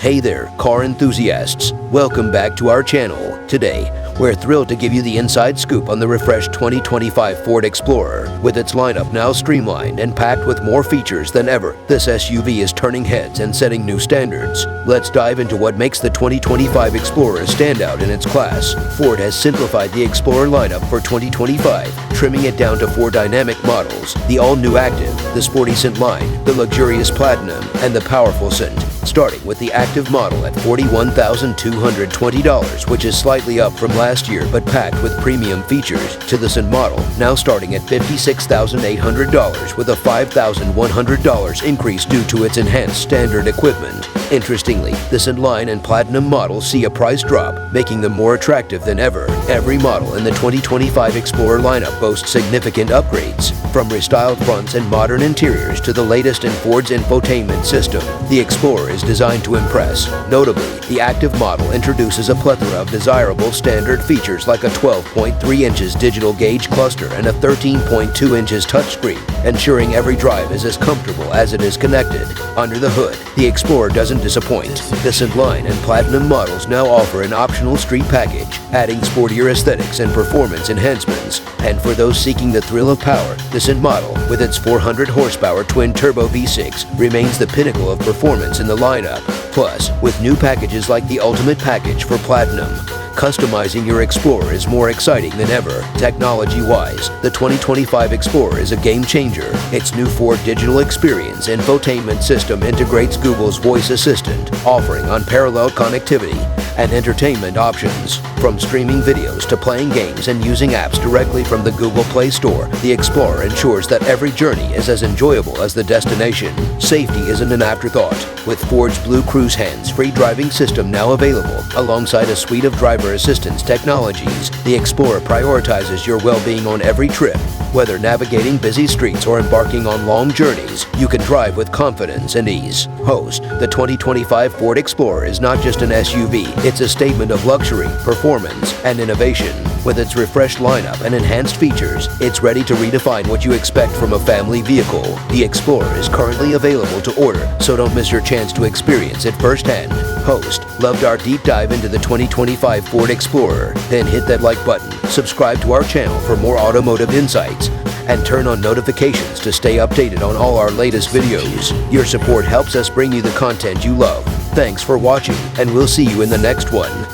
Hey there, car enthusiasts. Welcome back to our channel. Today, we're thrilled to give you the inside scoop on the refreshed 2025 Ford Explorer. With its lineup now streamlined and packed with more features than ever, this SUV is turning heads and setting new standards. Let's dive into what makes the 2025 Explorer stand out in its class. Ford has simplified the Explorer lineup for 2025, trimming it down to 4 dynamic models: the all-new Active, the Sporty Scent line, the luxurious Platinum, and the powerful Scent. Starting with the Active model at $41,220, which is slightly up from last year but packed with premium features, to the Scent model, now starting at $56,800 with a $5,100 increase due to its enhanced standard equipment. Interestingly, the Scent line and Platinum model see a price drop, making them more attractive than ever. Every model in the 2025 Explorer lineup boasts significant upgrades. From restyled fronts and modern interiors to the latest in Ford's infotainment system, the Explorer is designed to impress. Notably, the Active model introduces a plethora of desirable standard features like a 12.3 inches digital gauge cluster and a 13.2 inches touchscreen, ensuring every drive is as comfortable as it is connected. Under the hood, the Explorer doesn't disappoint. The Scent line and Platinum models now offer an optional street package, adding sportier aesthetics and performance enhancements. And for those seeking the thrill of power, the Scent model, with its 400 horsepower twin-turbo V6, remains the pinnacle of performance in the lineup. Plus, with new packages like the Ultimate Package for Platinum, customizing your Explorer is more exciting than ever. Technology-wise, the 2025 Explorer is a game-changer. Its new Ford Digital Experience infotainment system integrates Google's voice assistant, offering unparalleled connectivity and entertainment options. From streaming videos to playing games and using apps directly from the Google Play Store, the Explorer ensures that every journey is as enjoyable as the destination. Safety isn't an afterthought. With Ford's Blue Cruise hands-free driving system now available, alongside a suite of driver assistance technologies, the Explorer prioritizes your well-being on every trip. Whether navigating busy streets or embarking on long journeys, you can drive with confidence and ease. Host, the 2025 Ford Explorer is not just an SUV, it's a statement of luxury, performance, and innovation. With its refreshed lineup and enhanced features, it's ready to redefine what you expect from a family vehicle. The Explorer is currently available to order, so don't miss your chance to experience it firsthand. Host, loved our deep dive into the 2025 Ford Explorer? Then hit that like button, subscribe to our channel for more automotive insights, and turn on notifications to stay updated on all our latest videos. Your support helps us bring you the content you love. Thanks for watching, and we'll see you in the next one.